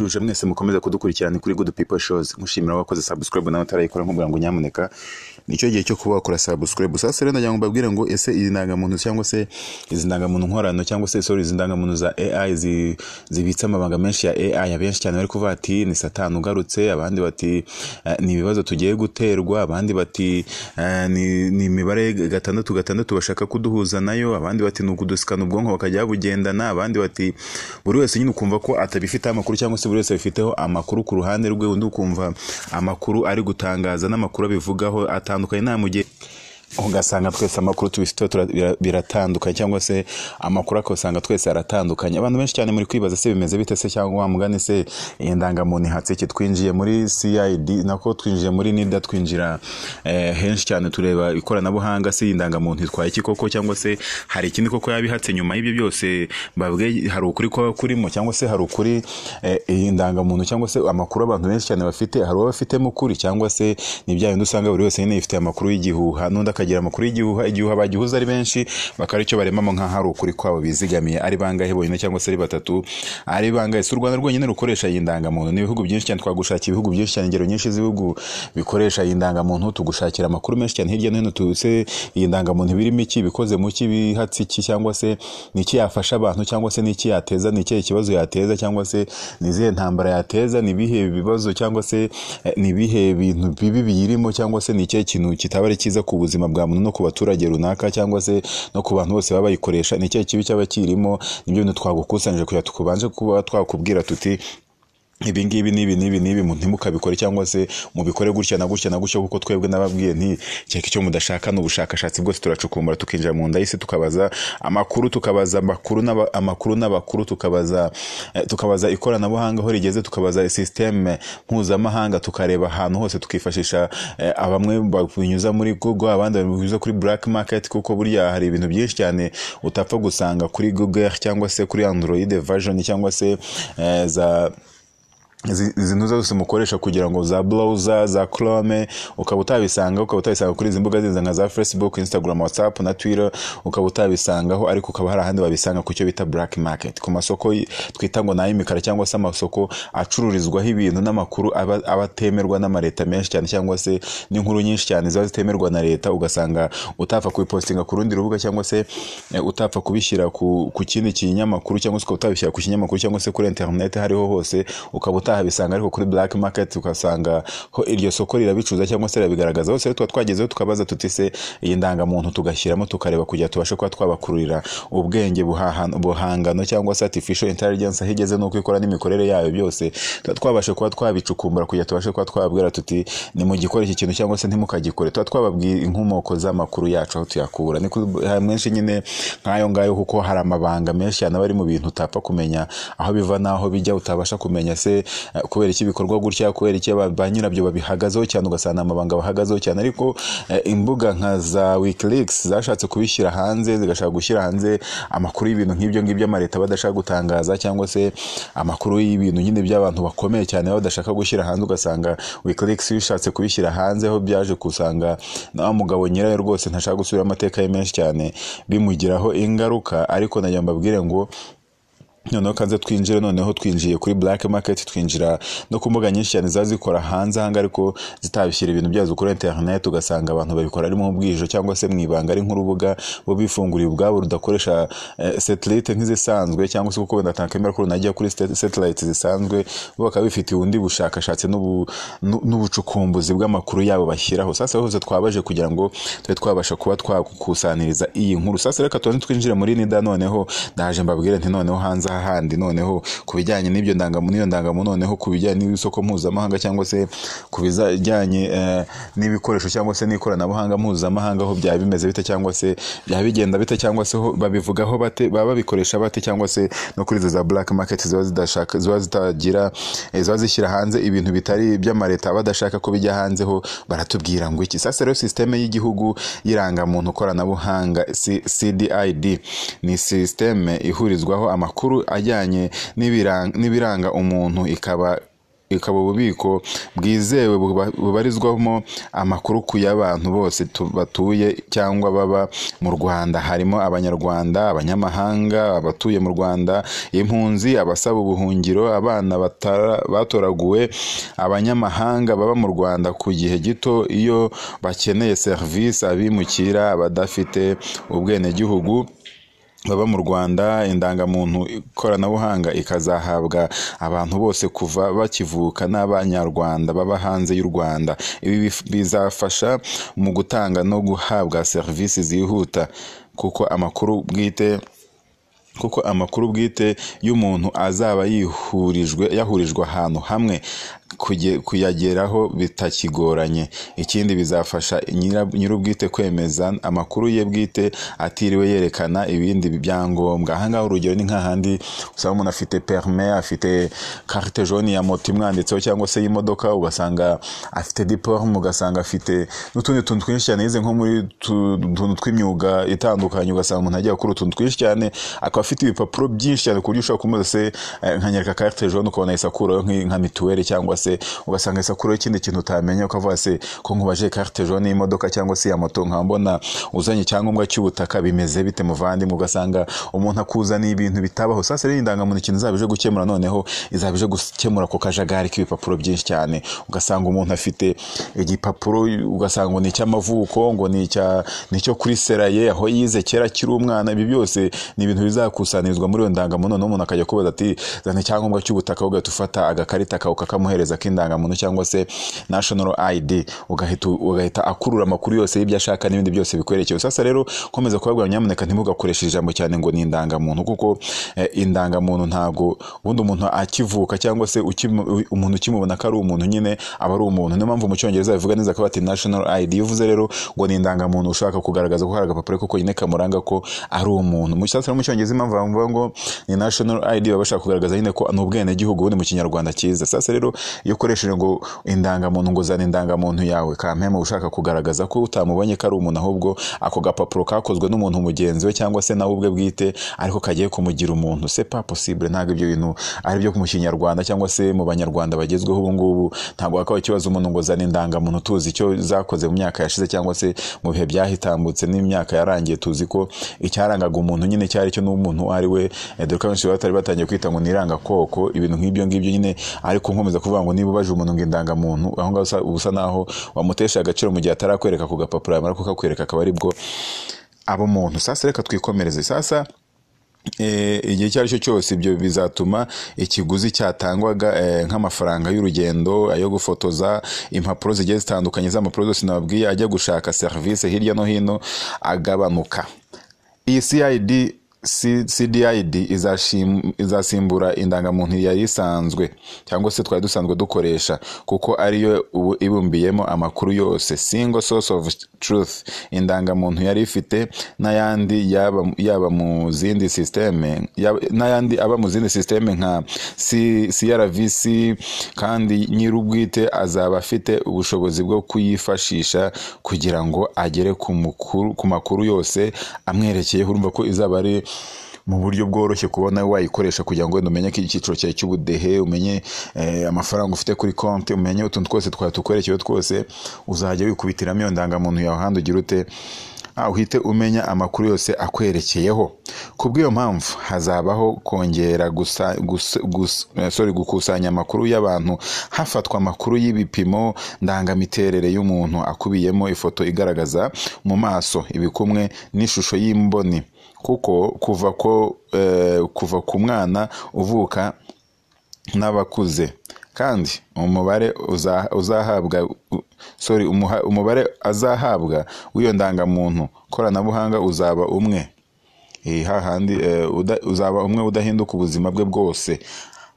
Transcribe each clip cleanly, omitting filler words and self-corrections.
ndabashuje mwese mukomeza kudukurikirana kuri Good People Shows. Mushimira wakoze subscribe nawe utarayikora nkubwira ngo nyamuneka nicyo gihe cyo kuba wakora subscribe. Sasa rero ndagira ngo mbabwire ngo ese izi ndangamuntu cyangwa se izi ndangamuntu nkorano cyangwa se izi ndangamuntu za AI zibitsa amabanga menshi ya AI. Abenshi cyane bari kuvuga ati ni satani ugarutse, abandi bati ni ibibazo tugiye guterwa, abandi bati ni imibare gatandatu bashaka kuduhuza nayo, abandi bati ni ukudusikana ubwonko bakajya bugendana, abandi bati buri wese nyine ukumva ko atabifite amakuru cyangwa se buri wese abifiteho amakuru ku ruhande rwe, undi ukumva amakuru ari gutangaza n'amakuru abivugaho atandukanye nta mugihe ugasanga twese amakuru tubifite biratandukanye cyangwa se amakuru akosanga twese aratandukanye. Abantu benshi cyane muri kwibaza se bimeze bite se, cyangwa wamugane se indangamuntu hatse iki twinjiye muri CID nako twinjiye muri NIDA twinjira henshi cyane tureba ikoranabuhanga se indangamuntu itwaye iki koko, cyangwa se hari ikindi koko yabihatse nyuma y'ibyo byose babwe hari ukuri ko kurimo, cyangwa se hari ukuri indangamuntu cyangwa se amakuru abantu benshi cyane bafite hari abafitemo ukuri, cyangwa se ni bya bindi usanga buri wese nyine yifite amakuru y'igihuha n'undi akagira amakuru y'igihuha bagihuza ari benshi bakari cyo baremamo nka hari ukuri kwabo bizigamiye ari bangahe bonyine cyangwa se ari batatu ari bangahe. U Rwanda rwonyine rukoresha indangamuntu, ni ibihugu byinshi cyane twagushakira ibihugu byinshi cyane, ingero nyinshi z'ibihugu bikoresha indangamuntu tugushakira amakuru menshi cyane hirya no hino tuse indangamuntu birimo iki, bikoze mu ki, bihatse iki, cyangwa se niki yafasha abantu, cyangwa se niki yateza, niki kibazo yateza, cyangwa se nizihe ntambara yateza, nibihe bibazo, cyangwa se nibihe bintu bibi biyirimo, cyangwa se niki kintu kitabari kiza ku buzima bwa muntu no ku baturage runaka, cyangwa se no ku bantu bose baba bayikoresha, niki kibi cyaba kirimo. Nibyo bintu twagukusanyije kuya tukubanje kuba twakubwira tuti ibi ngibi nibi mu ntimukabikore, cyangwa se mubikore gutya na gutya na gutya, kuko twebwe nababwiye nti cyeke icyo mudashaka n'ubushakashatsi bwose turacukumbura tukinjira mu ndahise tukabaza amakuru, n'abakuru tukabaza ikoranabuhanga aho rigeze, tukabaza systeme mpuzamahanga, tukareba ahantu hose tukifashisha abamwe babinyuza muri Google, abandi babinyuza kuri black market, kuko burya hari ibintu byinshi cyane utapfa gusanga kuri Google cyangwa se kuri Android version, cyangwa se izi ntuza zose mukoresha kugira ngo za browser za Chrome ukaba utabisanga kuri izi mbuga zinza nka za Facebook, Instagram, WhatsApp na Twitter, ukaba utabisangaho, ariko ukaba hari ahandi babisanga ku cyo bita black market, ku masoko twita ngo n'ay'imikara, cyangwa se amasoko acururizwaho ibintu n'amakuru abatemerwa n'amareta menshi cyane, cyangwa se n'inkuru nyinshi cyane ziba zitemerwa na leta, ugasanga utapfa kubipostinga ku rundi rubuga, cyangwa se utapfa kubishyira ku kindi kinyamakuru, cyangwa se utabishyira ku kinyamakuru, cyangwa se kuri internet hariho hose ukaba bisanga, ariko kuri black market ukasanga ho iryo soko rirabicuza cyangwa se rirabigaragaza hose. Rero twagezeho tukabaza tutise iyi ndangamuntu tugashyiramo tukareba kugira tubashe kuba twabakururira ubwenge buhangano cyangwa se artificial intelligence ahigeze nuko ikora n'imikorere yayo byose, twabashe kuba twabicukumbura kugira tubashe kuba twabwira tuti ni mu gikora iki kintu cyangwa se ntimukagikore, twababwira inkomoko z'amakuru yacu aho tuyakura. Ni mwenshi nyine nkayo ngayo, kuko hari amabanga menshi cyane bari mu bintu utapfa kumenya aho biva naho bijya, utabasha kumenya se kubera iki bikorwa gutya, kubera iki ba nyirabyo babihagazeho cyane, ugasana amabanga bahagazeho cyane. Ariko imbuga nka za WikiLeaks zashatse kubishyira hanze, zigashaka gushyira hanze amakuru y'ibintu nk'ibyo amareta badashaka gutangaza, cyangwa se amakuru y'ibintu nyine by'abantu bakomeye cyane badashaka gushyira hanze, ugasanga WikiLeaks bishatse kubishyira hanze ho byaje kusanga na mugabo nyirayo rwose ntashaka gusubira amateka ye menshi cyane bimugiraho ingaruka. Ariko najya mbabwire ngo noneho kanze twinjire, noneho twinjiye kuri black market, twinjira no ku mbuga nyinshi cyane zazikora hanze hanga, ariko zitabishyira ibintu byazo kuri internet, ugasanga abantu babikora ari mu bwijo cyangwa se mwibanga, ari nk'urubuga bo bifunguriye ubwabo rudakoresha satellite nk'izisanzwe, cyangwa se kuko wenda tankemera ko runajya kuri satellite zisanzwe, bo bakaba bifitiye undi bushakashatsi n'ubucukumbuzi bw'amakuru yabo bashyiraho. Sasa hose twabaje kugira ngo twe twabasha kuba twakusaniriza iyi nkuru. Sasa reka twinjire muri NIDA, noneho ndaje mbabwire nti noneho hanze ahandi noneho kubijyanye n'ibyo ndangamuntu, noneho kubijyanye n'isoko mpuzamahanga, cyangwa se kubijyanye n'ibikoresho cyangwa se n'ikoranabuhanga mpuzamahanga, aho byaba bimeze bite, cyangwa se byaba bigenda bite, cyangwa se babivugaho bate, baba babikoresha bate, cyangwa se no kuri za black market ziba zitagira ziba zishyira hanze ibintu bitari by'amareta badashaka ko bijya hanze ho baratubwira ngo iki. Sasa rero systeme y'igihugu y'irangamuntu koranabuhanga CDID ni systeme ihurizwaho amakuru ajyanye n'ibiranga umuntu, ikaba ububiko bwizewe bubarizwamo amakuru ku y'abantu bose batuye cyangwa baba mu Rwanda, harimo abanyarwanda, abanyamahanga, abatuye mu Rwanda, impunzi, abasaba ubuhungiro, abana batoraguwe, abanyamahanga baba mu Rwanda ku gihe gito iyo bakeneye serivisi, abimukira, abadafite ubwenegihugu baba mu Rwanda. Indangamuntu ikoranabuhanga ikazahabwa abantu bose kuva bakivuka n'abanyarwanda baba hanze y'u Rwanda. Ibi bizafasha mu gutanga no guhabwa serivisi zihuta kuko amakuru bwite y'umuntu azaba yahurijwe ahantu hamwe kuyageraho bitakigoranye. Ikindi bizafasha nyir'ubwite kwemeza amakuru ye bwite atiriwe yerekana ibindi byangombwa. Ahangaha urugero ni nk'ahandi usanga umuntu afite permis, afite carte jaune ya moto imwanditseho cyangwa se y'imodoka, ugasanga afite diplome, ugasanga afite n'utundi tuntu twinshi cyane yize nko muri tuntu tw'imyuga itandukanye, ugasanga umuntu agiye gukora utuntu twinshi cyane, akaba afite ibipapuro byinshi cyane ku buryo ushobora kumubaza se nkanyereka carte jaune ukabona isakuraho nka mituweli, cyangwa se ugasanga isakuraho ikindi kintu utamenya, ukavuga se ko nkubaje carte jaune y'imodoka cyangwa se ya moto nkambona uzanye icyangombwa cy'ubutaka, bimeze bite muvandimwe? Ugasanga umuntu akuzaniye ibintu bitabaho. Sasa rero indangamuntu ikintu izabije gukemura, noneho izabije gukemura ko kajagari k'ibipapuro byinshi cyane. Ugasanga umuntu afite igipapuro, ugasanga ngo ni icy'amavuko, ngo ni icyo kuri seraye aho yize kera kiri umwana. Ibi byose ni ibintu bizakusanyirizwa muri iyo ndangamuntu. N'umuntu akajya kubaza ati zana icyangombwa cy'ubutaka, ugahita ufata agakarita kawe ukakamuhereza k'indangamuntu cyangwa se national ID, ugahita akurura amakuru yose y'ibyo ashaka n'ibindi byose bikwerekeye. Sasa rero komeza kubabwira nyamuneka ntimugakoreshe ijambo cyane ngo ni indangamuntu, kuko indangamuntu ntabwo ubundi umuntu akivuka cyangwa se umuntu ukimubona ko ari umuntu nyine aba ari umuntu. Niyo mpamvu mu Cyongereza bivuga neza ko bati national ID. Iyo uvuze rero ngo ni indangamuntu ushaka kugaragaza ko hari agapapuro kuko nyine kamuranga ko ari umuntu. Mu Cyongereza impamvu bavuga ngo ni national ID baba bashaka kugaragaza nyine ko ni ubwenegihugu, ubundi mu Kinyarwanda cyiza. Sasa rero iyo ukoresheje ngo indangamuntu, ngo zana indangamuntu yawe, kampema ushaka kugaragaza ko utamubonye ko ari umuntu, ahubwo ako gapapuro kakozwe n'umuntu mugenzi we cyangwa se nawe ubwe bwite ariko kagiye kumugira umuntu. C'est pas possible. Ntabwo ibyo bintu ari byo mu Kinyarwanda cyangwa se mu Banyarwanda bagezweho ubu ngubu. Ntabwo hakaba ikibazo umuntu ngo zana indangamuntu, tuzi icyo zakoze mu myaka yashize cyangwa se mu bihe byahitambutse n'imyaka yarangiye. Tuzi ko icyarangaga umuntu nyine cyari cyo n'umuntu ari we, dore ko benshi batari batangiye kwita ngo niranga koko ibintu nk'ibyo ngibyo nyine. Ariko nkomeza kuvuga ngo niba ubaje umuntu ngo indangamuntu, aho ngaho ubusa naho wamutesha agaciro mu gihe atarakwereka ku gapapuro, yamara kukakwereka akaba ari bwo abo muntu. Sasa reka twikomereze. Sasa igihe icyo ari cyo cyose ibyo bizatuma ikiguzi cyatangwaga nk'amafaranga y'urugendo, ayo gufotoza, impapuro zigiye zitandukanye z'ampapuro zose nababwiye, ajya gushaka serivisi hirya no hino agabanuka. Iyi CDID izasimbura indangamuntu yari isanzwe cyangwa se twari dusanzwe dukoresha, kuko ariyo ibumbiyemo amakuru yose, single source of truth. Indangamuntu yari ifite n'ayandi yaba mu zindi systeme, n'ayandi aba mu zindi systeme nka CRVC, kandi nyir'ubwite azaba afite ubushobozi bwo kuyifashisha kugira ngo agere ku makuru yose amwerekeyeho. Urumva ko izaba ari mu buryo bworoshye kubona wayikoresha kugira ngo umenye ko icyiciro cyawe cy'ubudehe, umenye amafaranga ufite kuri konti, umenye utuntu twose tukwerekeyeho twose. Uzajya wikubitiramo iyo ndangamuntu yawe ahandi ugira ute, uhite umenya amakuru yose akwerekeyeho. Kubw'iyo mpamvu hazabaho kongera gukusanya amakuru y'abantu, hafatwa amakuru y'ibipimo ndangamiterere y'umuntu akubiyemo ifoto igaragaza mu maso, ibikumwe n'ishusho y'imboni, kuko kuva ku mwana uvuka n'abakuze. Kandi umubare azahabwa w'iyo ndangamuntu koranabuhanga uzaba umwe, hahandi uzaba umwe udahinduka ubuzima bwe bwose.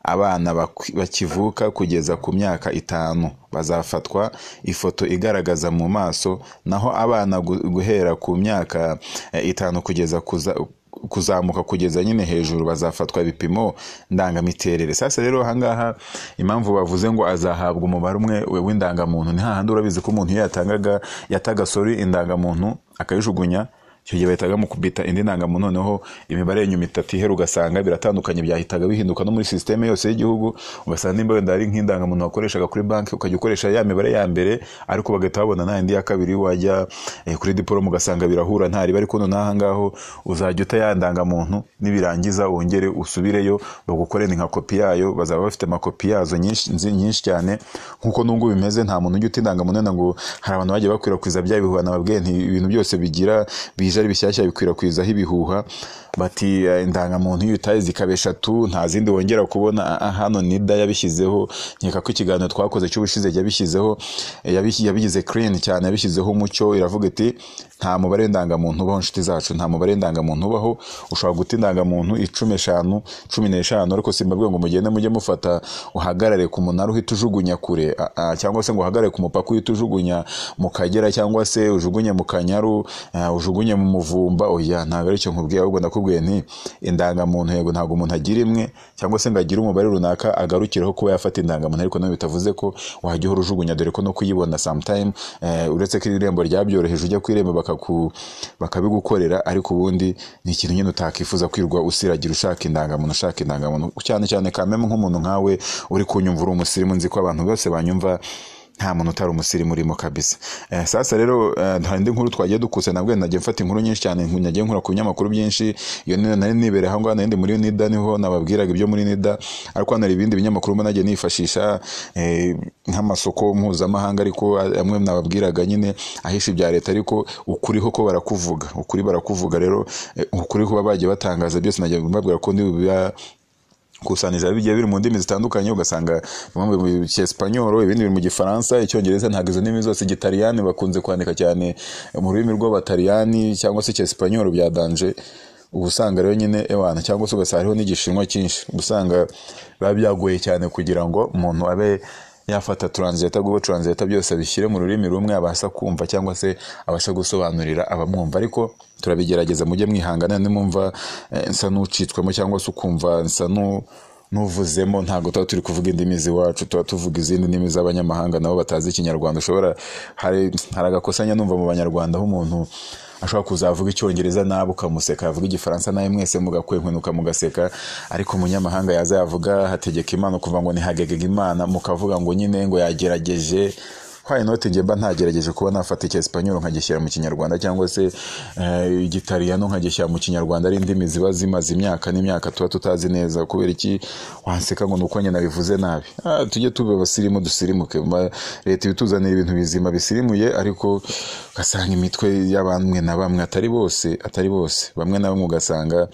Abana bakivuka kugeza ku myaka 5 bazafatwa ifoto igaragaza mu maso, naho abana guhera ku myaka 5 kugeza kuzamuka kugeza nyine hejuru bazafatwa ibipimo ndangamiterere. Sasa rero ahangaha impamvu bavuze ngo azahabwa umubare umwe w'indangamuntu, ni hahandi urabizi ko umuntu yataga indangamuntu akayijugunya icyo gihe bahitaga mu kubita indi ndangamuntu, noneho imibare y'inyuma itatu ihera ugasanga biratandukanye, byahitaga bihinduka no muri systeme yose y'igihugu, ugasanga nimba wenda ari nk'indangamuntu wakoreshaga kuri banki ukajya ukoresha ya mibare ya mbere, ariko bagahita babona nta indi ya kabiri, wajya kuri diplome ugasanga birahura ntari bari kuno naha ngaho, uzajya uta ya ndangamuntu nibirangiza wongere usubireyo bagukorera nka kopi yayo, bazaba bafite amakopi yazo nyinshi cyane nkuko nungu bimeze. Nta muntu ujya uta indangamuntu ngo hari abantu bagiye bakwirakwiza bya bihuha, nababwiye nti ibintu byose bigira bije ari bishyashya bikwirakwizaho ibihuha, bati indangamuntu iyo utaye zikaba 3 nta zindi wongera kubona. Hano NIDA yabishyizeho, nkeka ko ikiganiro twakoze cy'ubushize yabishyizeho, yabigize clean cyane, yabishyizeho umucyo, iravuga iti nta mubare ndangamuntu ubaho nshuti zacu, nta mubare ndangamuntu ubaho. Ushobora guta indangamuntu 15 15, ariko simbabwiye ngo mugende mujye mufata uhagarare ku munara uhita ujugunya kure, cyangwa se ngo uhagarare ku mupaka uhita ujugunya mu Kagera, cyangwa se ujugunye mu Kanyaru, ujugunye mu Muvumba. Oya, ntabwo ari cyo nkubwiye, ahubwo ndakubwiye nti indangamuntu yego ntabwo umuntu agira imwe, cyangwa se ngo agire umubare runaka agarukireho kuba yafata indangamuntu, ariko nawe bitavuze ko wajya uhora ujugunya, dore ko no kuyibona sometime uretse ko irembo ryabyoroheje, ujya ku irembo bakabigukorera, ariko ubundi ni ikintu nyine utakifuza kwirwa usiragira ushaka indangamuntu cyane cyane kameme nk'umuntu nkawe uri kunyumva uri umusirimu. Nzi ko abantu bose banyumva nta muntu utari umusirimu urimo kabisa. Sasa rero indi nkuru twagiye dukuse, nabwo nagiye mfata inkuru nyinshi cyane, nagiye nkura ku binyamakuru byinshi. Iyo nari nibere aho ngaho, nandi muri NIDA niho nababwiraga ibyo muri NIDA, ariko hano hari ibindi binyamakuru mba nagiye nifashisha nk'amasoko mpuzamahanga, ariko amwe nababwiraga nyine ahisha ibya leta, ariko ukuriho ko barakuvuga rero ukuri kuba bagiye batangaza byose nagiye mbabwira ko ndi kusanije bigiye biri mu ndimi zitandukanye, ugasanga bamwe mu cyesipanyoro, ibindi biri mu gifaransa, icyongereza. Ntabwo izo ndimi zose, igitaliyani bakunze kwandika cyane mu rurimi rw'abataliyani cyangwa se cyesipanyoro bya danje. Ubusanga rero nyine ewana, cyangwa se ugasanga hariho n'igishinwa cyinshi, ubusanga biba byagoye cyane kugira ngo umuntu abe yafata Google Translator byose abishyire mu rurimi rumwe abasha kumva, cyangwa se abasha gusobanurira abamwumva. Ariko turabigerageza, mujye mwihangana nimumva nsa n'ucitswemo, cyangwa se ukumva nsa n'uvuzemo, ntabwo tuba turi kuvuga indimi z'iwacu, tuba tuvuga izindi ndimi z'abanyamahanga nabo batazi ikinyarwanda. Hari agakosanya numva mu banyarwanda aho umuntu ashobora kuzavuga icyongereza nabi ukamuseka, yavuga igifaransa nawe mwese mugakwenkwenuka mugaseka, ariko umunyamahanga yaza yavuga hategeka Imana kuva ngo ni hagegega Imana, mukavuga ngo nyine ngo yagerageje. Why not nge mba ntagerageje kuba nafata icyesipanyoro nkagishyira mu kinyarwanda, cyangwa se igitaliyano nkagishyira mu kinyarwanda, ari indimi ziba zimaze imyaka n'imyaka tuba tutazi neza. Kubera iki wanseka ngo nuko nyine nabivuze nabi? Tujye tuba abasirimu, dusirimuke. Leta ibituzanira ibintu bizima bisirimuye, ariko ugasanga imitwe y'abamwe na bamwe, atari bose, bamwe na bamwe ugasanga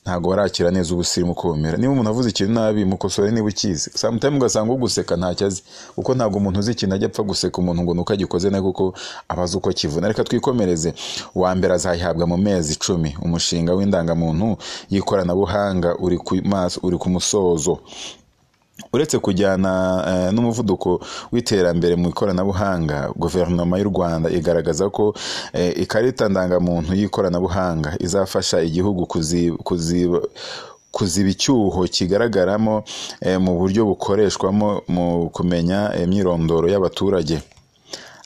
ntago barakira neza ubusirimu uko bumera. Niba umuntu avuze ikintu nabi mukosore niba ukizi. Sometimes ugasanga uguseka ntacyazi, kuko ntago umuntu uzi ikintu ajya apfa guseka umuntu ngo nuko agikoze nawe, kuko abazi uko kivuna. Reka twikomereze. Uwa mbere azayihabwa mu mezi 10. Umushinga w'indangamuntu y'ikoranabuhanga uri ku musozo. Uretse kujyana n'umuvuduko w'iterambere mu ikoranabuhanga, guverinoma y'u Rwanda igaragaza ko ikarita ndangamuntu y'ikoranabuhanga izafasha igihugu kuziba icyuho kigaragaramo mu buryo bukoreshwamo mu kumenya imyirondoro y'abaturage,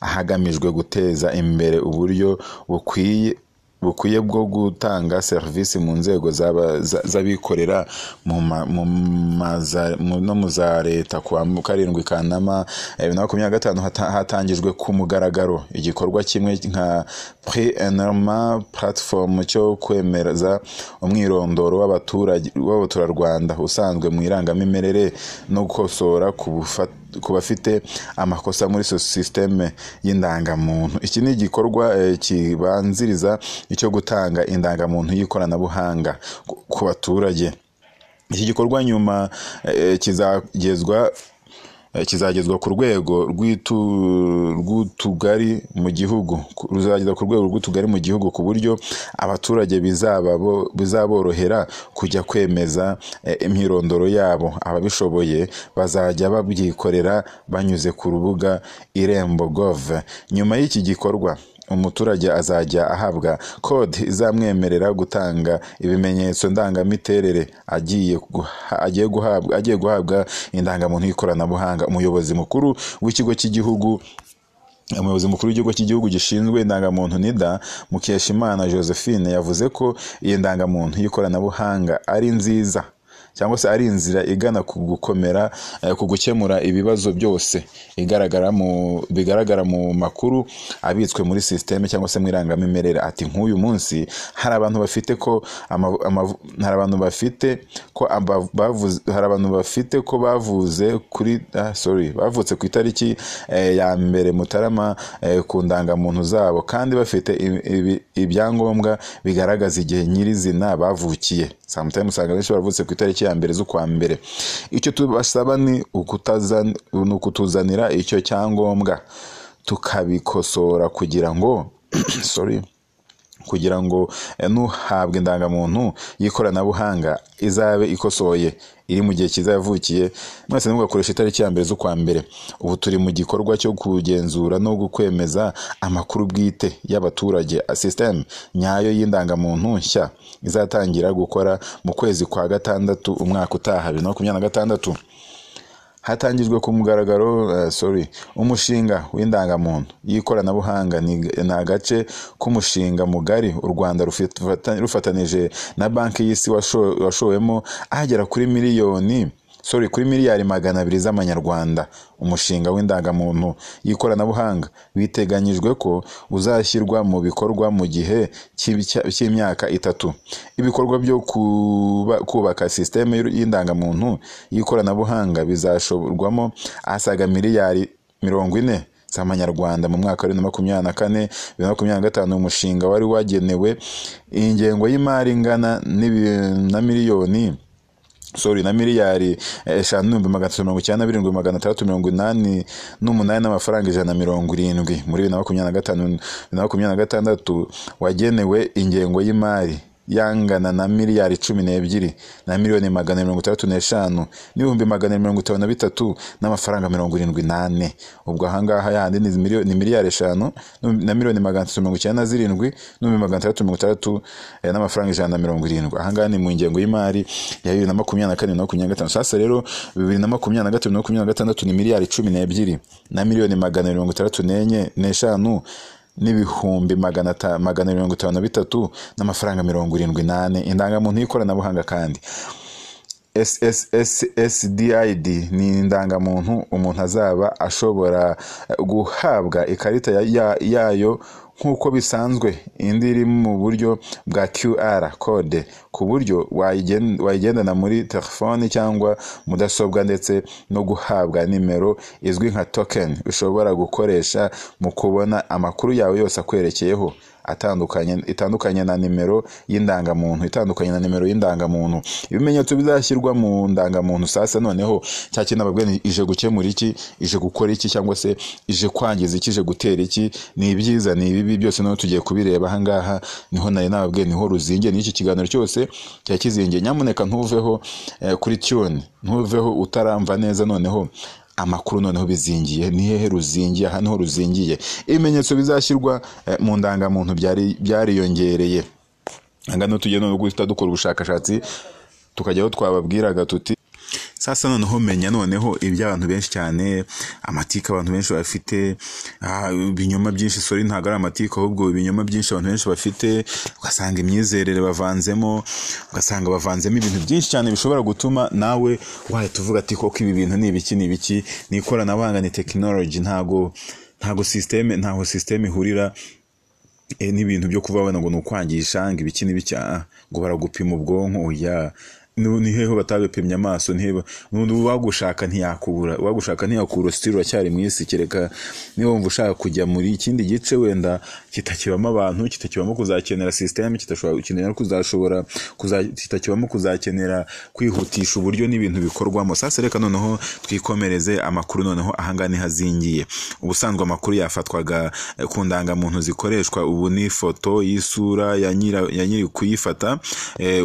hagamijwe guteza imbere uburyo bukwiye bwo gutanga serivisi mu nzego z'abikorera no mu za leta. Kuwa 7 Kanama 2025 hatangijwe ku mugaragaro igikorwa kimwe nka pre-enrôlement platform cyo kwemereza umwirondoro w'abaturarwanda usanzwe mu irangamimerere no gukosora ku bafite amakosa muri systeme y'indangamuntu. Iki ni igikorwa kibanziriza icyo gutanga indangamuntu y'ikoranabuhanga ku baturage. Iki gikorwa nyuma kizagezwa ku rwego rw'utugari mu gihugu, ku buryo abaturage bizaborohera kujya kwemeza imyirondoro yabo. Ababishoboye bazajya babyikorera banyuze ku rubuga irembo.gov. Nyuma y'iki gikorwa umuturage azajya ahabwa code izamwemerera gutanga ibimenyetso ndangamiterere agiye guhabwa indangamuntu y'ikoranabuhanga. Umuyobozi mukuru w'ikigo cy'igihugu umuyobozi mukuru w'ikigo cy'igihugu gishinzwe indangamuntu NIDA Mukeshimana Josephine yavuze ko iyi ndangamuntu y'ikoranabuhanga ari nziza cyangwa se ari inzira igana ku gukemura ibibazo byose bigaragara mu makuru abitswe muri systeme cyangwa se mu irangamimerere. Ati nk'uyu munsi hari abantu bavutse ku itariki ya mbere Mutarama ku ndangamuntu zabo kandi bafite ibyangombwa bigaragaza igihe nyirizina bavukiye. Sometimes usanga benshi baravutse ku itariki ya mbere z'ukwa mbere. Icyo tubasaba ni ukutuzanira icyo cyangombwa tukabikosora kugira ngo nuhabwe indangamuntu y'ikoranabuhanga izabe ikosoye iri mu gihe cyiza yavukiye. Mwese ntimugakoresha itariki ya mbere z'ukwa mbere. Ubu turi mu gikorwa cyo kugenzura no kwemeza amakuru bwite y'abaturage. System nyayo y'indangamuntu nshya izatangira gukora mu kwezi kwa gatandatu umwaka utaha 2026. Hatangijwe ku mugaragaro umushinga w'indangamuntu y'ikoranabuhanga. Ni agace k'umushinga mugari u Rwanda rufatanije na banki y'isi washowemo ahagera kuri miliyari 200 z'amanyarwanda. Umushinga w'indangamuntu y'ikoranabuhanga biteganyijwe ko uzashyirwa mu bikorwa mu gihe cy'imyaka 3. Ibikorwa byo kubaka systeme y'indangamuntu y'ikoranabuhanga bizashoborwamo asaga miliyari 40 z'amanyarwanda mu mwaka wa 2024-2025. Umushinga wari wagenewe ingengo y'imari ingana na miliyari 5,397,688 n'amafaranga 170 muri 2025-2026 wagenewe ingengo y'imari yangana na miliyari 12 na miliyoni 165 n'ibihumbi 153 n'amafaranga 78. Ubwo ahangaha yandi ni miliyari 5 na miliyoni 397 n'ibihumbi 663 n'amafaranga 170. Ahangaha ni mu ngengo y'imari ya 2024-2025. Sasa rero 2024-2026 ni miliyari 12 na miliyoni 164 n'ibihumbi 153 n'amafaranga 78. Indangamuntu y'ikoranabuhanga kandi SSDID ni indangamuntu umuntu azaba ashobora guhabwa ikarita yayo nk'uko bisanzwe indi iri mu buryo bwa QR code ku buryo wayigendana muri telefoni cyangwa mudasobwa, ndetse no guhabwa nimero izwi nka token ushobora gukoresha mu kubona amakuru yawe yose akwerekeyeho itandukanye na nimero y'indangamuntu. Ibimenyetso bizashyirwa mu ndangamuntu sasa noneho cya kintu ababwira ije gukemura iki, ije gukora iki, cyangwa se ije kwangiza iki, ije gutera iki, ni ibyiza ni ibibi byose no tugiye kubireba. Ahangaha niho nari nababwiye niho ruzingiye n'iki kiganiro cyose cya kizingiye. Nyamuneka ntuveho kuri tune, ntuveho utaramva neza noneho amakuru noneho bizingiye ni hehe ruzingiye. Aha niho ruzingiye. Ibimenyetso bizashyirwa mu ndangamuntu byariyongereye. Angano tugiye no guhita dukora ubushakashatsi tukajyaho twababwiraga tuti sasa noneho menya noneho iby'abantu benshi cyane, amatika abantu benshi bafite, ibinyoma byinshi, ntago ari amatika ahubwo ibinyoma byinshi abantu benshi bafite. Ugasanga imyizerere bavanzemo, ugasanga bavanzemo ibintu byinshi cyane bishobora gutuma nawe wahita uvuga ati koko ibi bintu ni ibiki ni ikoranabuhanga, ni technology. ntago system ihurira n'ibintu byo kuva ngo ni ukwangisha ngo ibiki n'ibiki, ngo baragupima ubwonko. ni heho batabipimye amaso, wagushaka ntiyakura still uracyari mu isi. Kereka niba wumva ushaka kujya muri ikindi gice wenda kitakibamo abantu, kitakibamo kuzakenera system, kitakibamo kuzakenera kwihutisha uburyo n'ibintu bikorwamo. Sasa reka noneho twikomereze amakuru. Noneho ahanga ni hazingiye. Ubusanzwe amakuru yafatwaga ku ndangamuntu zikoreshwa ubu ni foto y'isura ya nyiri kuyifata,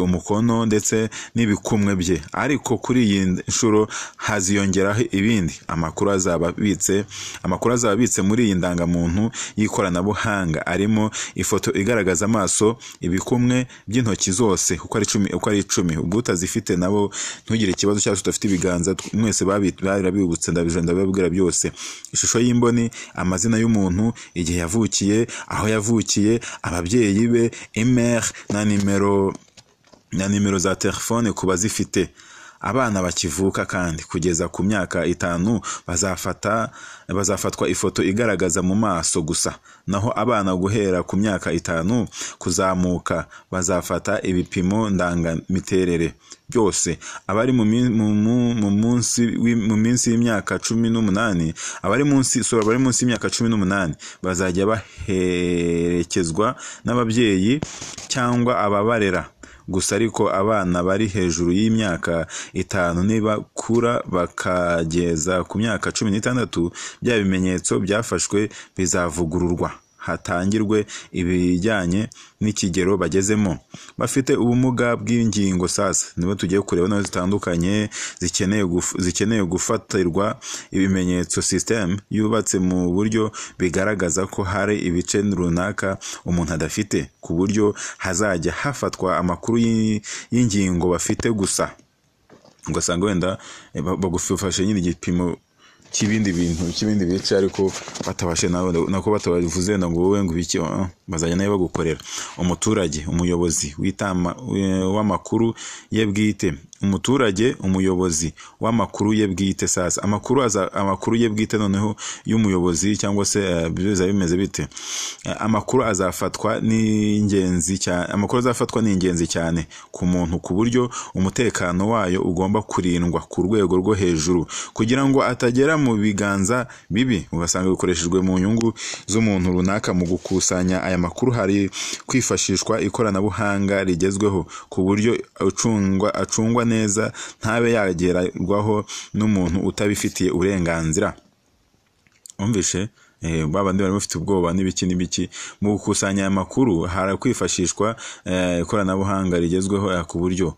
umukono ndetse n'ibikumwe bye. Ariko kuri iyi nshuro haziyongeraho ibindi amakuru azaba abitse muri iyi ndangamuntu y'ikoranabuhanga, arimo ifoto igaragaza amaso, ibikumwe by'intoki zose uko ari 10. Ubwo utazifite nabo ntugire ikibazo cyangwa udafite ibiganza, mwese barabibutse ndababwira byose. Ishusho y'imboni, amazina y'umuntu, igihe yavukiye, aho yavukiye, ababyeyi be, email na nimero za telefone ku bazifite. Abana bakivuka kandi kugeza ku myaka 5 bazafatwa ifoto igaragaza mu maso gusa, naho abana guhera ku myaka 5 kuzamuka bazafata ibipimo ndangamiterere byose. Abari mu minsi y'imyaka 18, abari munsi y'imyaka 18 bazajya baherekezwa n'ababyeyi cyangwa ababarera gusa, ariko abana bari hejuru y'imyaka 5 nibakura bakageza ku myaka 16, bya bimenyetso byafashwe bizavugururwa hatangirwe ibijyanye n'ikigero bagezemo. Bafite ubumuga bw'ingingo sasa nibo tugiye kureba nazo zitandukanye zikeneye gufatirwa ibimenyetso. System yubatse mu buryo bigaragaza ko hari ibice runaka umuntu adafite, ku buryo hazajya hafatwa amakuru y'ingingo bafite gusa. Ugasanga wenda bagufashe nyine igipimo cy'ibindi bice, ariko batabashe nako batabavuze ngo wowe ngo biki, bazajya nayo bagukorera. Umuturage, umuyobozi w'amakuru ye bwite. Umuyobozi w'amakuru ye bwite. Sasa amakuru ye bwite noneho y'umuyobozi cyangwa se biza bimeze bite? Amakuru azafatwa n'ingenzi cyane ku muntu, ku buryo umutekano wayo ugomba kurindwa ku rwego rwo hejuru kugira ngo atagera mu biganza bibi, ugasanga bikoreshejwe mu nyungu z'umuntu runaka. Mu gukusanya aya makuru hari kwifashishwa ikoranabuhanga rigezweho ku buryo acungwa neza, ntabe yagerwaho n'umuntu utabifitiye uburenganzira. Umvishe babandi bari bafite ubwoba n'ibiki. Mu gukusanya aya makuru hari kwifashishwa ikoranabuhanga rigezweho ku buryo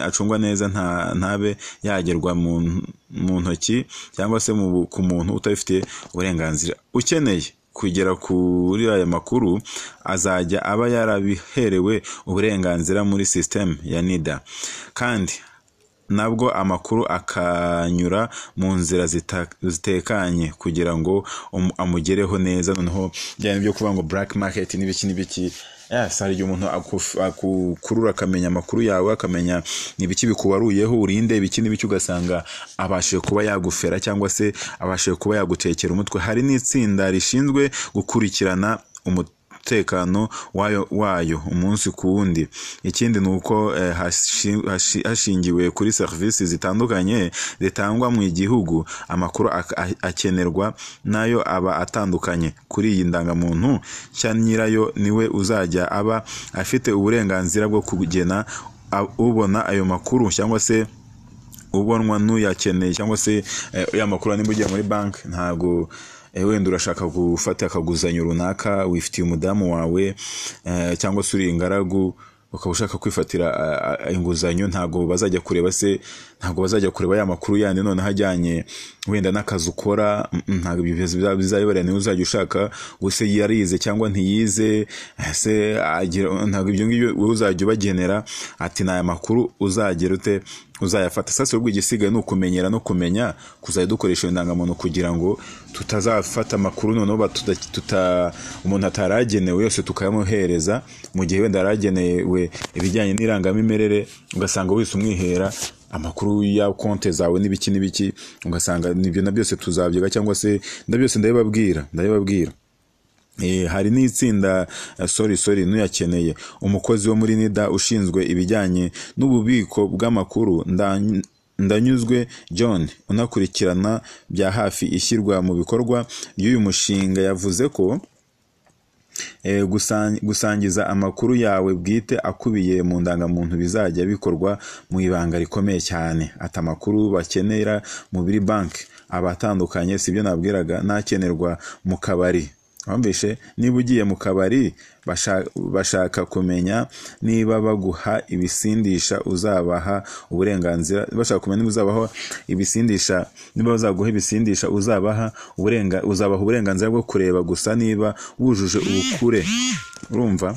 acungwa neza, ntabe yagerwa mu ntoki cyangwa se ku muntu utabifitiye uburenganzira. Ukeneye kugera kuri aya makuru azajya aba yarabiherewe uburenganzira muri system ya NIDA, kandi nabwo amakuru akanyura mu nzira zitekanye kugira ngo amugereho neza. Noneho byane byo kuvuga ngo black market n'ibiki hari igihe umuntu akukurura akamenya amakuru yawe, akamenya n'ibiki bikubaruyeho, urinde ibiki ugasanga abashije kuba yagufera cyangwa se abashije kuba yagutekera umutwe. Hari n'itsinda rishinzwe gukurikirana umutekano wayo umunsi ku wundi. Ikindi nuko hashingiwe kuri serivisi zitandukanye zitangwa mu gihugu, amakuru akenerwa nayo aba atandukanye. Kuri iyi ndangamuntu cya nyirayo niwe uzajya aba afite uburenganzira bwo kugena ubona ayo makuru cyangwa se ubonwa n'uyakeneye, cyangwa se ya makuru nimba ugiye muri bank ntago wenda urashaka gufata akaguzanyo runaka, wifitiye umudamu wawe cyangwa se uri ingaragu, ukaba ushaka kwifatira inguzanyo, ntago bazajya kureba ya makuru yandi none hajyanye wenda n'akazi ukora. Ntago bizayobera niwe uzajya ushaka guse yarize cyangwa ntiyize, ntago ibyo ngibyo wowe uzajya ubagenera ati naya makuru uzagera ute uzayafata. Sasa ubwo igisigaye nukumenyera no kumenya kuzajya dukoresha indangamuntu kugira ngo tutazafata amakuru noneho umuntu ataragenewe yose tukayamuhereza, mu gihe wenda yaragenewe ibijyanye n'irangamimerere ugasanga wese umwihera amakuru ya konte zawe n'ibiki, ugasanga nibyo na byose tuzabyiga cyangwa se ndabyose ndabibabwira. Hari n'itsinda sorry n'uyakeneye, umukozi wo muri NIDA ushinzwe ibijyanye n'ububiko bw'amakuru. Ndanyuzwe John unakurikirana bya hafi ishyirwa mu bikorwa ry'uyu mushinga yavuze ko gusangiza amakuru yawe bwite akubiye mu ndangamuntu bizajya bikorwa mu ibanga rikomeye cyane. Ati amakuru bakenera mu biri bank abatandukanye, sibyo nabwiraga, nakenerwa mu kabari. wumvishe niba ugiye mu kabari bashaka kumenya niba baguha ibisindisha uzabaha uburenganzira, bashaka kumenya niba uzabaho ibisindisha, niba bazaguha ibisindisha uzabaha uburenganzira bwo kureba gusa niba wujuje ubukure. Urumva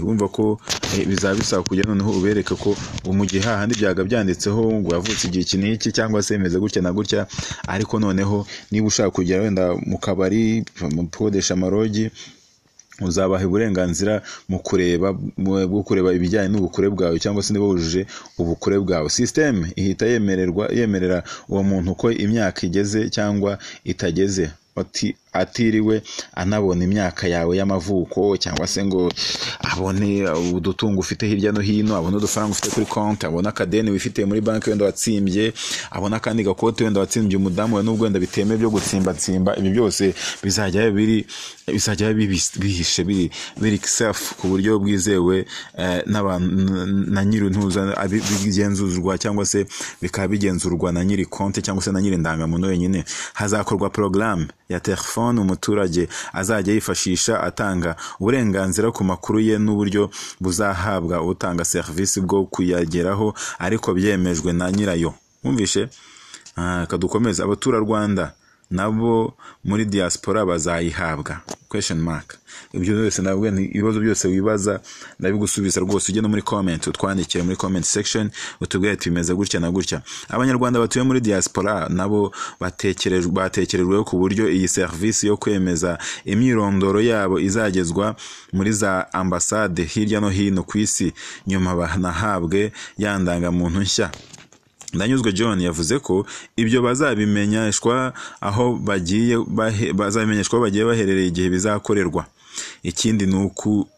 wumva ko bizaba bisaba kujya noneho ubereka ko mu gihe hahandi byaga byanditseho ngo yavutse igihe iki n'iki cyangwa se bimeze gutya na gutya, ariko noneho niba ushaka kugera wenda mu kabari mukodesha amarogi uzabaha uburenganzira mu kureba ibijyanye n'ubukure bwawe cyangwa se niba wujuje ubukure bwawe. System ihita yemerera uwo muntu ko imyaka igeze cyangwa itageze, atiriwe anabona imyaka yawe y'amavuko cyangwa se ngo abone udutungo ufite hirya no hino, abone udufaranga ufite kuri konti, abone akadeni wifitiye muri banki wenda watsimbye, abone akandi gakote wenda watsimbye umudamu we n'ubwo wenda bitemewe byo gutsimbatsimba. Ibi byose bizajya bihishe biri safe ku buryo bwizewe na nyiri ntuza bigenzurwa cyangwa se bikaba bigenzurwa na nyiri konti cyangwa se na nyiri ndangamuntu wenyine. Hazakorwa porogaramu ya telefone umuturage azajya yifashisha atanga uburenganzira ku makuru ye n'uburyo buzahabwa utanga serivisi bwo kuyageraho, ariko byemejwe na nyirayo. Wumvishe? Kadukomeza. Abaturarwanda nabo muri diaspora bazayihabwa ? Ibyo byose nabwo ni ibibazo byose wibaza ndabigusubiza rwose. Ujye no muri comment utwandikire muri comment section utubwire bimeze gutya na gutya. Abanyarwanda batuye muri diaspora nabo batekerejweho ku buryo iyi service yo kwemeza imyirondoro yabo izagezwa muri za ambasade hirya no hino ku isi, nyuma banahabwe yandangamuntu nshya. Ndanyuzwe John yavuze ko ibyo bazabimenyeshwa aho bagiye baherereye igihe bizakorerwa. Ikindi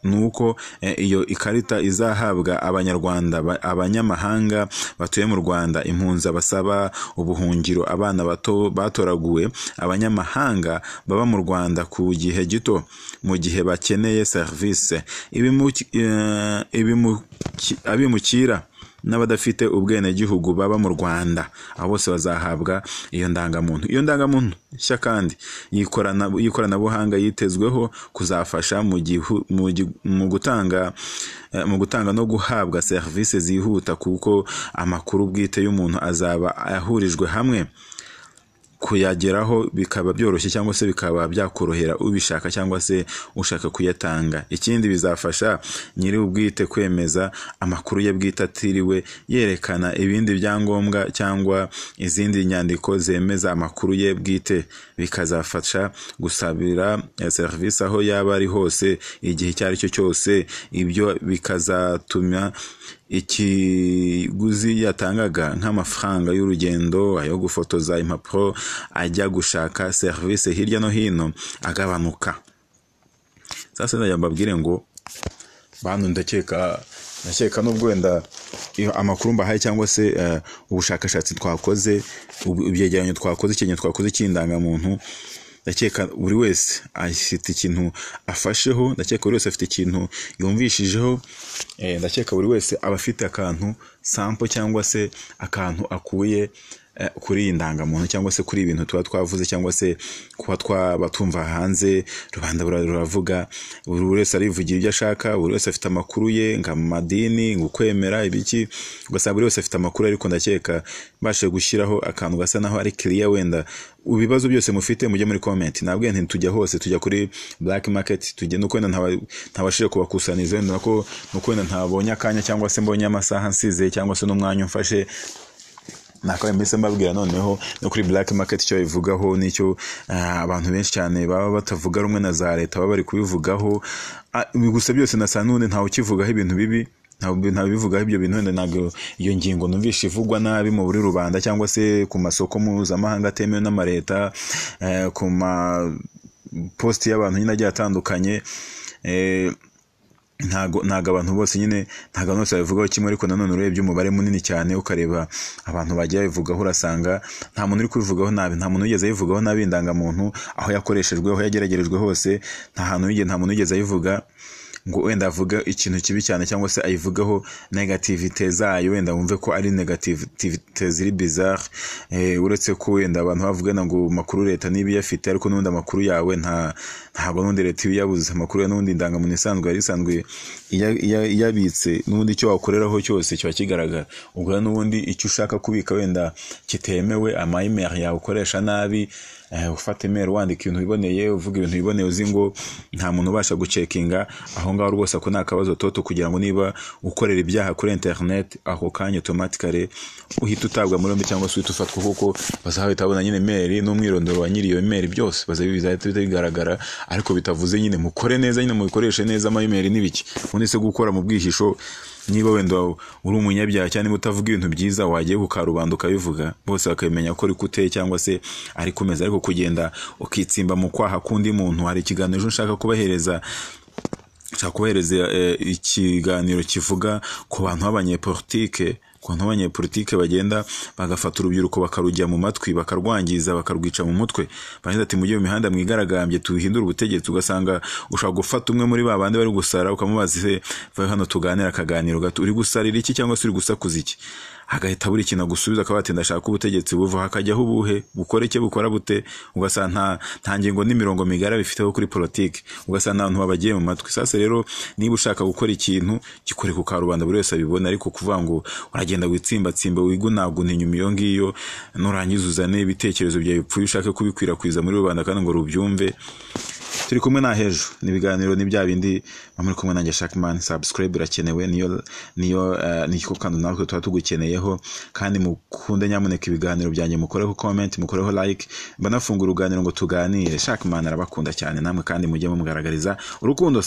nuko iyo ikarita izahabwa abanyarwanda, abanyamahanga batuye mu Rwanda, impunzi, basaba ubuhungiro, abana bato batoraguwe, abanyamahanga baba mu Rwanda ku gihe gito mu gihe bakeneye service, abimukira n'abadafite ubwenegihugu baba mu Rwanda, abo bose bazahabwa iyo ndangamuntu. Iyo ndangamuntu nshya kandi y'ikoranabuhanga yitezweho kuzafasha mu gutanga no guhabwa serivisi zihuta, kuko amakuru bwite y'umuntu azaba ahurijwe hamwe. Kuyageraho bikaba byoroshye cyangwa se bikaba byakorohera ubishaka cyangwa se ushaka kuyatanga. Ikindi bizafasha nyiri ubwite kwemeza amakuru ye bwite atiriwe yerekana ibindi byangombwa cyangwa izindi nyandiko zemeza amakuru ye bwite, bikazafasha gusabira serivisi aho yaba ari hose igihe icyo ari cyo cyose. Ibyo bikazatuma ikiguzi yatangaga nk'amafaranga y'urugendo, ayo gufotoza impapuro, ajya gushaka serivisi hirya no hino agabanuka. Sasa ndababwire ngo bantu ndakeka nubwo wenda amakuru mbahaye cyangwa se ubushakashatsi twakoze, ibyegeranyo twakoze, ikintu twakoze cy'indangamuntu, ndakeka buri wese afite ikintu afasheho, ndakeka buri wese afite ikintu yumvishijeho, ndakeka buri wese aba afite akantu sample cyangwa se akantu akuye kuri iyi ndangamuntu cyangwa se kuri ibintu tuba twavuze cyangwa se kuba twabatumva hanze rubanda ruravuga. Buri wese arivugira ibyo ashaka, buri wese afite amakuru ye, nka madini, ukwemera ibiki, ugasanga buri wese afite amakuru. Ariko ndakeka bashe gushyiraho akantu gasa naho ari clear. Wenda ibibazo byose mufite mujye muri comment, nabwo ntitujya hose, tujya kuri black market, tujye nuko wenda ntabashije kubakusaniza, wenda nuko wenda ntabonye akanya cyangwa se mbonye amasaha nsize cyangwa se n'umwanya umfashe nakawe mbese mbabwira noneho no kuri black market icyo bivugaho nicyo abantu benshi cyane baba batavuga rumwe na za leta baba bari kubivugaho. Gusa byose nasa none ntawe ukivugaho ibintu bibi, ntawe bivugaho ibyo bintu. Wenda ntabwo iyo ngingo numvishe ivugwa nabi mu buri rubanda cyangwa se ku masoko mpuzamahanga atemewe n'amareta, ku ma post y'abantu nyine agiye atandukanye. Ntago abantu bose nyine ntago bose bavugaho kimwe, ariko nanone urebye umubare munini cyane ukareba abantu bagiye bivugaho, urasanga nta muntu uri kubivugaho nabi, nta muntu wigeze yivugaho nabi indangamuntu aho yakoreshejwe, aho yageragerejwe hose, nta muntu wigeze yivuga ngo wenda avuga ikintu kibi cyane cyangwa se ayivugaho negativite zayo, wenda wumve ko ari negativite ziri bizarre, uretse ko wenda abantu bavugana ngo makuru leta nibi yafite, ariko n'undi amakuru yawe ntabwo n'undi leta yabuze amakuru ya n'undi ndangamuntu isanzwe yabitse, n'undi icyo wakoreraho cyose kiba kigaragara. ubwo n'ubundi icyo ushaka kubika wenda kitemewe, ama email yawe ukoresha nabi, ufata email wandika ibintu biboneye, uvuga ibintu biboneye, uzi ngo nta muntu ubasha gucekinga aho ngaho rwose, ako nta kabazo toto, kugira ngo niba ukorera ibyaha kuri internet ako kanya automatically uhita utabwa muri yombi cyangwa se uhita ufatwa, kuko bazahita babona nyine email n'umwirondoro wa nyiri iyo email, byose bazahita bigaragara. ariko bitavuze nyine mukore neza, nyine mubikoreshe neza ama email n'ibiki. ubundi se gukora mu bwihisho, niba wenda uri umunyabyaha cyane utavuga ibintu byiza, wagiye ku karubanda ukabivuga, bose bakabimenya ko uri kuteye cyangwa se ari kumeza. ariko kugenda ukitsimba mu kwaha kundi muntu, hari ikiganiro nshaka kubahereza ikiganiro kivuga ku bantu b'abanyepolitike bagenda bagafata urubyiruko bakarujya mu matwi, bakarwangiza, bakarwica mu mutwe. Bagize ati mujye mu mihanda mwigaragambye tuhindura ubutegetsi, ugasanga ushaka gufata umwe muri babandi bari gusara ukamubaza se va hano tuganira akaganiro gato, uri gusarira iki cyangwa se uri gusakuza iki? Agahita buri kintu gusubiza akaba ati ndashaka ubutegetsi buva, hakajyaho ubuhe bukora bute, ugasanga nta ngingo n'imirongo migara bifiteho kuri politike, ugasanga abantu babagiye mu matwi. Sasa rero niba ushaka gukora ikintu gikore ku karubanda buri wese abibona, ariko kuvuga ngo uragenda witsimbatsimba wigunaguna inyuma iyo ngiyo, nurangiza uzane ibitekerezo byawe bipfuye ushake kubikwirakwiza muri rubanda kandi ngo rubyumve. Turi kumwe na Hejo, ni ibiganiro ni bya bindi muri kumwe nanjye Shackman. Subscribe irakenewe, niko kandi natwe tuba tugukeneyeho, kandi mukunde nyamuneka ibiganiro byanjye, mukoreho comment, mukoreho like, banafungura uruganiro ngo tuganire. Shackman arabakunda cyane namwe, kandi mujye mumugaragariza urukundo.